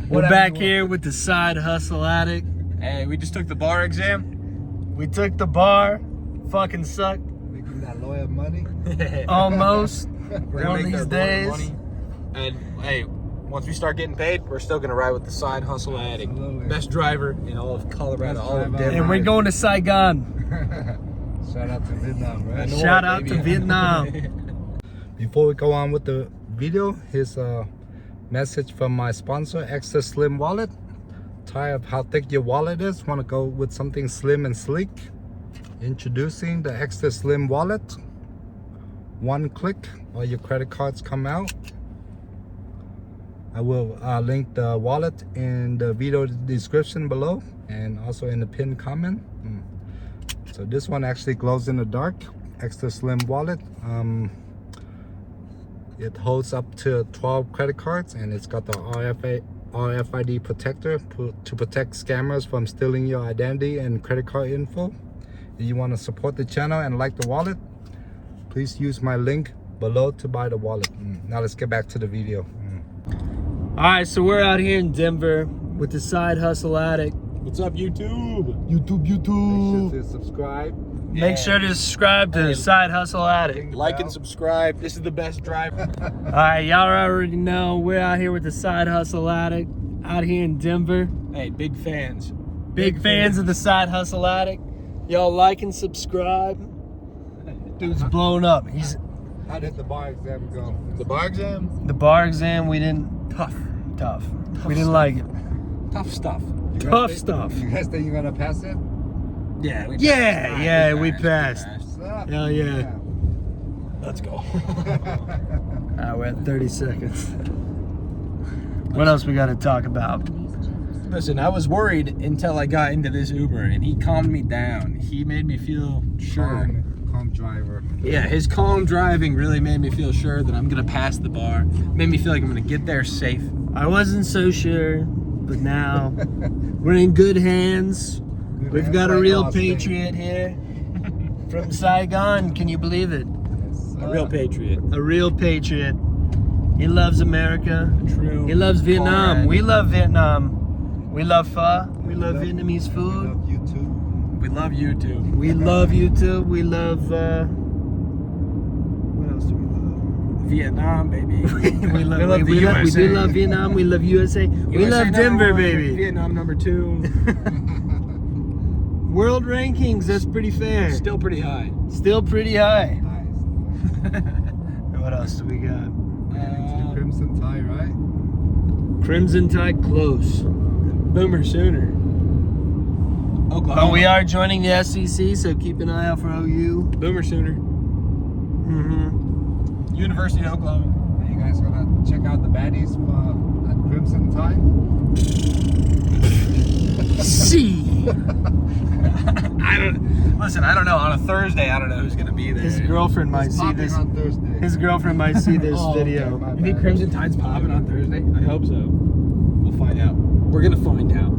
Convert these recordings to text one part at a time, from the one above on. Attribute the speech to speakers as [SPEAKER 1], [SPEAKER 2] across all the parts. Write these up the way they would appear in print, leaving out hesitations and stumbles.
[SPEAKER 1] We're back here with the side hustle addict.
[SPEAKER 2] Hey, we just took the bar exam.
[SPEAKER 1] We took the bar. Fucking sucked.
[SPEAKER 3] Making that lawyer money.
[SPEAKER 1] Almost.
[SPEAKER 2] We're gonna
[SPEAKER 1] One of
[SPEAKER 2] make
[SPEAKER 1] these
[SPEAKER 2] that lawyer
[SPEAKER 1] days.
[SPEAKER 2] money. And hey, once we start getting paid, we're still gonna ride with the side hustle addict.
[SPEAKER 3] Absolutely.
[SPEAKER 2] Best driver in all of Colorado,
[SPEAKER 3] Best
[SPEAKER 2] all of
[SPEAKER 3] driver.
[SPEAKER 2] Denver.
[SPEAKER 1] And we're going to Saigon.
[SPEAKER 3] Shout out to Vietnam, right?
[SPEAKER 2] Hanoi,
[SPEAKER 1] Shout out
[SPEAKER 2] baby.
[SPEAKER 1] to Vietnam.
[SPEAKER 3] Before we go on with the video, here's a message from my sponsor, Ekster Slim Wallet. Tired of how thick your wallet is? Want to go with something slim and sleek? Introducing the Ekster Slim Wallet. One click, all your credit cards come out. I will link the wallet in the video description below and also in the pinned comment. So this one actually glows in the dark. Ekster Slim Wallet. It holds up to 12 credit cards, and it's got the RFID protector to protect scammers from stealing your identity and credit card info. If you want to support the channel and like the wallet, please use my link below to buy the wallet. Now let's get back to the video.
[SPEAKER 1] Alright, so we're out here in Denver with the side hustle addict.
[SPEAKER 2] What's up, YouTube?
[SPEAKER 3] Make sure to subscribe.
[SPEAKER 1] Make sure to subscribe to the side hustle addict.
[SPEAKER 2] Like and subscribe. This is the best driver.
[SPEAKER 1] Alright, y'all already know we're out here with the side hustle addict out here in Denver.
[SPEAKER 2] Hey, big fans.
[SPEAKER 1] Big fans of the side hustle addict. Y'all like and subscribe. Dude's blown up. He's
[SPEAKER 3] How did the bar exam go?
[SPEAKER 2] The bar exam?
[SPEAKER 1] the bar exam. We didn't tough. We didn't like it.
[SPEAKER 2] Tough stuff.
[SPEAKER 1] Tough stuff.
[SPEAKER 3] You guys think you're gonna pass it?
[SPEAKER 2] Yeah, we
[SPEAKER 1] Yeah, we passed.
[SPEAKER 3] What's up?
[SPEAKER 1] Hell yeah.
[SPEAKER 2] Let's go.
[SPEAKER 1] Alright, we're at 30 seconds. What else we got to talk about?
[SPEAKER 2] Listen, I was worried until I got into this Uber, and he calmed me down. He made me feel sure.
[SPEAKER 3] Calm driver.
[SPEAKER 2] Yeah, his calm driving really made me feel sure that I'm gonna pass the bar. Made me feel like I'm gonna get there safe.
[SPEAKER 1] I wasn't so sure, but now we're in good hands. We've got a real patriot here from Saigon. Can you believe it?
[SPEAKER 2] A real patriot.
[SPEAKER 1] A real patriot. He loves America.
[SPEAKER 2] True.
[SPEAKER 1] He loves Vietnam.
[SPEAKER 2] comrade.
[SPEAKER 1] We love Vietnam. We love pho. We love Vietnamese food.
[SPEAKER 3] Love you too.
[SPEAKER 2] We love YouTube.
[SPEAKER 1] We love YouTube. We love, what else do we love?
[SPEAKER 2] Vietnam, baby.
[SPEAKER 1] we love,
[SPEAKER 2] the
[SPEAKER 1] we do
[SPEAKER 2] USA.
[SPEAKER 1] love Vietnam. We love USA. We
[SPEAKER 2] USA
[SPEAKER 1] love
[SPEAKER 2] number
[SPEAKER 1] Denver,
[SPEAKER 2] one,
[SPEAKER 1] baby.
[SPEAKER 2] Vietnam number 2.
[SPEAKER 1] World rankings, that's pretty fair.
[SPEAKER 2] Still pretty high.
[SPEAKER 1] Still pretty high.
[SPEAKER 3] Nice.
[SPEAKER 1] What else do we got?
[SPEAKER 3] Crimson tie, right?
[SPEAKER 1] Crimson Tide close.
[SPEAKER 2] Boomer Sooner. Oklahoma.
[SPEAKER 1] But we are joining the SEC, so keep an eye out for OU.
[SPEAKER 2] Boomer Sooner.
[SPEAKER 1] Mm-hmm.
[SPEAKER 2] University of Oklahoma.
[SPEAKER 3] Are you guys gonna check out the baddies at Crimson Tide?
[SPEAKER 1] See.
[SPEAKER 2] I don't know. On a Thursday, I don't know who's gonna be there.
[SPEAKER 1] His girlfriend might
[SPEAKER 3] It's
[SPEAKER 1] see
[SPEAKER 3] popping
[SPEAKER 1] this.
[SPEAKER 3] on Thursday.
[SPEAKER 1] His girlfriend might see this
[SPEAKER 3] Oh, okay,
[SPEAKER 1] video.
[SPEAKER 3] my
[SPEAKER 2] You think
[SPEAKER 3] bad.
[SPEAKER 2] Crimson Tide's popping on Thursday? I hope so. We'll find out. We're gonna find out.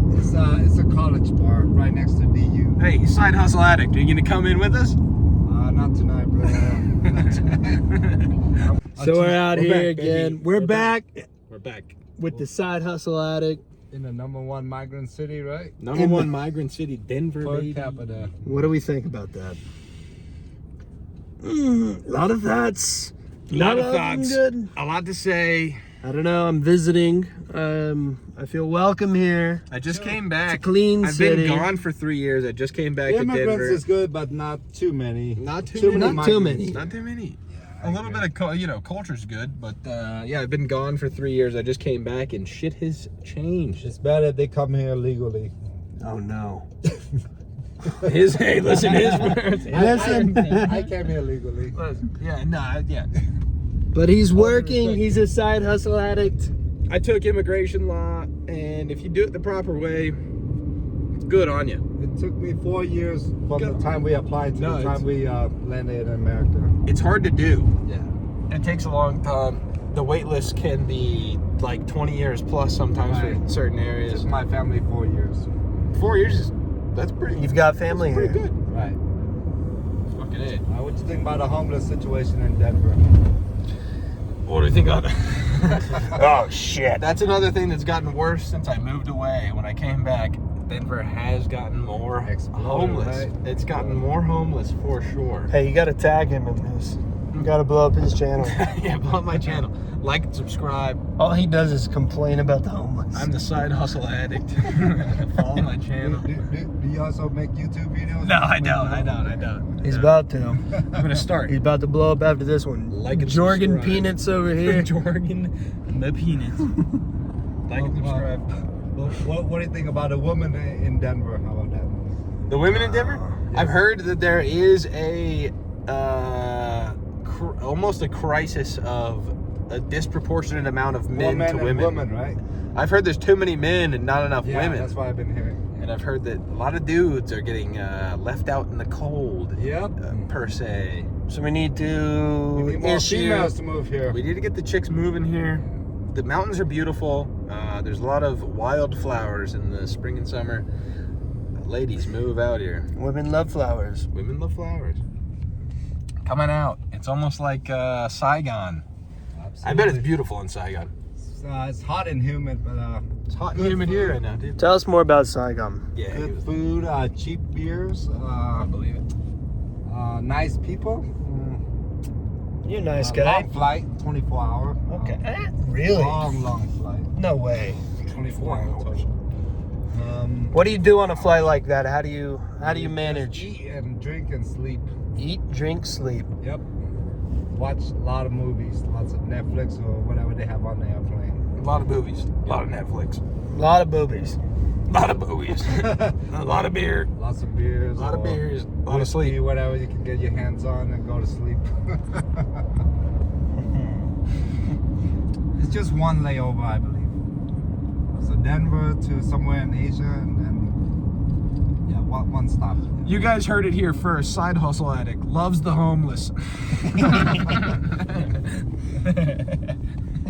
[SPEAKER 3] It's a college bar right next to DU.
[SPEAKER 2] Hey, side hustle addict, are you gonna come in with us?
[SPEAKER 3] Not tonight, bro. Not tonight.
[SPEAKER 1] So we're out
[SPEAKER 2] We're
[SPEAKER 1] here
[SPEAKER 2] back,
[SPEAKER 1] again.
[SPEAKER 2] baby.
[SPEAKER 1] We're back
[SPEAKER 2] We're back.
[SPEAKER 1] with the side hustle addict.
[SPEAKER 3] In the #1 migrant city, right?
[SPEAKER 2] Number
[SPEAKER 1] In the-
[SPEAKER 2] 1 migrant city, Denver,
[SPEAKER 3] Per
[SPEAKER 2] baby.
[SPEAKER 3] capita.
[SPEAKER 1] What do we think about that? A lot of thoughts.
[SPEAKER 2] A lot
[SPEAKER 1] None
[SPEAKER 2] of
[SPEAKER 1] them
[SPEAKER 2] thoughts.
[SPEAKER 1] Good.
[SPEAKER 2] A lot to say.
[SPEAKER 1] I don't know. I'm visiting. I feel welcome here.
[SPEAKER 2] I just came back.
[SPEAKER 1] It's a clean
[SPEAKER 2] I've
[SPEAKER 1] city.
[SPEAKER 2] been gone for 3 years. I just came back to
[SPEAKER 3] Immigrants
[SPEAKER 2] Denver.
[SPEAKER 3] is good, but not too many.
[SPEAKER 2] Not too many.
[SPEAKER 1] Not too
[SPEAKER 3] migrants.
[SPEAKER 1] many.
[SPEAKER 2] Not too many.
[SPEAKER 3] I
[SPEAKER 2] A little
[SPEAKER 3] get
[SPEAKER 2] bit of, culture's good, but yeah, I've been gone for 3 years. I just came back and shit has changed.
[SPEAKER 3] It's better they come here legally.
[SPEAKER 1] Oh no.
[SPEAKER 2] Hey, listen, his words.
[SPEAKER 1] Listen.
[SPEAKER 3] I came here legally.
[SPEAKER 2] Yeah, yeah.
[SPEAKER 1] But he's working. He's a side hustle addict.
[SPEAKER 2] I took immigration law, and if you do it the proper way, good on you.
[SPEAKER 3] It took me 4 years from
[SPEAKER 2] Go.
[SPEAKER 3] the time we applied to
[SPEAKER 2] No,
[SPEAKER 3] the
[SPEAKER 2] it's-
[SPEAKER 3] time we landed in America.
[SPEAKER 2] It's hard to do.
[SPEAKER 3] Yeah.
[SPEAKER 2] It takes a long time. The wait list can be like 20 years plus sometimes
[SPEAKER 3] Right.
[SPEAKER 2] for certain areas.
[SPEAKER 3] Just my family 4 years.
[SPEAKER 2] 4 years is that's pretty.
[SPEAKER 1] You've got family
[SPEAKER 2] pretty
[SPEAKER 1] here.
[SPEAKER 2] good.
[SPEAKER 3] Right.
[SPEAKER 2] Fucking A.
[SPEAKER 3] What you think about the homeless situation in Denver?
[SPEAKER 2] What do you think about that?
[SPEAKER 1] Oh shit.
[SPEAKER 2] That's another thing that's gotten worse since I moved away. When I came back, Denver has gotten more
[SPEAKER 3] Exploded,
[SPEAKER 2] homeless.
[SPEAKER 3] right?
[SPEAKER 2] It's gotten more homeless for sure.
[SPEAKER 1] Hey, you gotta tag him in this. You gotta blow up his channel.
[SPEAKER 2] Yeah, blow up my channel. Like and subscribe.
[SPEAKER 1] All he does is complain about the homeless.
[SPEAKER 2] I'm the side hustle addict. Follow my channel.
[SPEAKER 3] Do you also make YouTube videos?
[SPEAKER 2] No, I don't.
[SPEAKER 1] He's about to.
[SPEAKER 2] I'm gonna start.
[SPEAKER 1] He's about to blow up after this one.
[SPEAKER 2] Like and
[SPEAKER 1] Jorgen
[SPEAKER 2] subscribe.
[SPEAKER 1] Peanuts over here.
[SPEAKER 2] Jorgen the peanuts. Like and subscribe.
[SPEAKER 3] What do you think about a woman in Denver? How about that?
[SPEAKER 2] The women in Denver?
[SPEAKER 3] Yes.
[SPEAKER 2] I've heard that there is a almost a crisis of a disproportionate amount of men to women.
[SPEAKER 3] Women, right?
[SPEAKER 2] I've heard there's too many men and not enough
[SPEAKER 3] Yeah,
[SPEAKER 2] women.
[SPEAKER 3] that's what I've been hearing.
[SPEAKER 2] And I've heard that a lot of dudes are getting left out in the cold.
[SPEAKER 3] Yep.
[SPEAKER 2] Per se.
[SPEAKER 1] So we need to
[SPEAKER 3] We need more
[SPEAKER 1] issue.
[SPEAKER 3] females to move here.
[SPEAKER 2] We need to get the chicks moving here. The mountains are beautiful. There's a lot of wildflowers in the spring and summer. Ladies, move out here.
[SPEAKER 1] Women love flowers.
[SPEAKER 2] Women love flowers. Coming out. It's almost like Saigon. I bet it's beautiful in Saigon.
[SPEAKER 3] It's hot and humid, but
[SPEAKER 2] It's hot and
[SPEAKER 3] good
[SPEAKER 2] humid
[SPEAKER 3] food.
[SPEAKER 2] here right now, dude.
[SPEAKER 1] Tell us more about Saigon.
[SPEAKER 2] Yeah,
[SPEAKER 3] Good food, cheap beers,
[SPEAKER 2] I believe it.
[SPEAKER 3] nice people.
[SPEAKER 1] You're a nice guy.
[SPEAKER 3] Long flight, 24 hour.
[SPEAKER 1] Okay. Really?
[SPEAKER 3] Long flight,
[SPEAKER 1] No way.
[SPEAKER 3] 24 hours.
[SPEAKER 1] What do you do on a flight like that? How do you manage?
[SPEAKER 3] Eat and drink and sleep.
[SPEAKER 1] Eat, drink, sleep.
[SPEAKER 3] Yep. Watch a lot of movies, lots of Netflix or whatever they have on the airplane.
[SPEAKER 2] A lot of movies. A lot of Netflix.
[SPEAKER 1] A lot of boobies.
[SPEAKER 2] A lot of movies. A lot of beer.
[SPEAKER 3] Lots of beers.
[SPEAKER 2] A lot of
[SPEAKER 3] or
[SPEAKER 2] beers. A lot of
[SPEAKER 3] whiskey,
[SPEAKER 2] sleep.
[SPEAKER 3] whatever you can get your hands on and go to sleep. It's just one layover, I believe. So Denver to somewhere in Asia, and then yeah, one stop.
[SPEAKER 2] You guys heard it here first. Side hustle addict loves the homeless.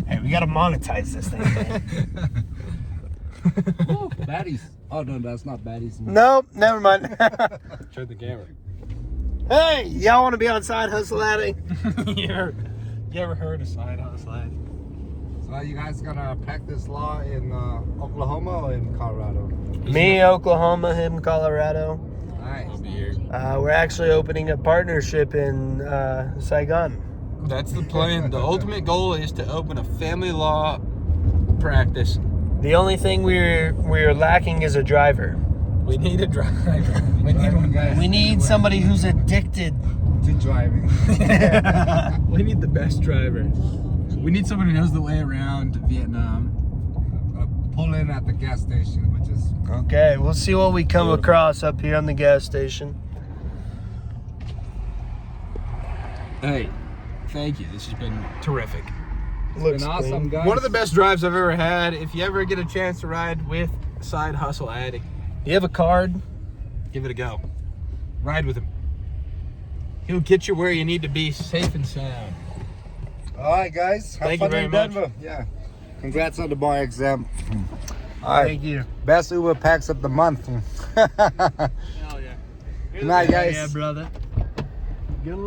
[SPEAKER 1] Hey, we gotta monetize this thing, man.
[SPEAKER 3] Ooh, baddies. Oh no, that's not baddies.
[SPEAKER 1] Nope, never mind.
[SPEAKER 2] Turn the camera.
[SPEAKER 1] Hey, y'all want to be on Side Hustle Addict?
[SPEAKER 2] You ever heard of side hustle addict?
[SPEAKER 3] So are you guys gonna practice law in Oklahoma or in Colorado?
[SPEAKER 1] Me, Oklahoma, him, Colorado.
[SPEAKER 3] Nice.
[SPEAKER 2] I'll be here.
[SPEAKER 1] We're actually opening a partnership in Saigon.
[SPEAKER 2] That's the plan. The ultimate goal is to open a family law practice.
[SPEAKER 1] The only thing we're lacking is a driver.
[SPEAKER 2] We need a driver.
[SPEAKER 1] We need somebody who's addicted.
[SPEAKER 3] To driving.
[SPEAKER 2] We need the best driver. We need someone who knows the way around Vietnam.
[SPEAKER 3] Pull in at the gas station, which is
[SPEAKER 1] Okay, we'll see what we come
[SPEAKER 2] Beautiful.
[SPEAKER 1] across up here on the gas station.
[SPEAKER 2] Hey, thank you. This has been terrific.
[SPEAKER 1] Looks
[SPEAKER 3] been awesome,
[SPEAKER 1] clean.
[SPEAKER 3] guys.
[SPEAKER 2] One of the best drives I've ever had. If you ever get a chance to ride with Side Hustle Addict,
[SPEAKER 1] You have a card?
[SPEAKER 2] give it a go. Ride with him. He'll get you where you need to be, safe and sound.
[SPEAKER 3] All right, guys. Have
[SPEAKER 2] Thank you
[SPEAKER 3] fun
[SPEAKER 2] very
[SPEAKER 3] in
[SPEAKER 2] much.
[SPEAKER 3] Denver. Yeah. Congrats on the bar exam. All right.
[SPEAKER 1] Thank you.
[SPEAKER 3] Best Uber packs of the month.
[SPEAKER 2] Hell yeah.
[SPEAKER 3] Good night, guys.
[SPEAKER 1] Yeah, brother. Good luck.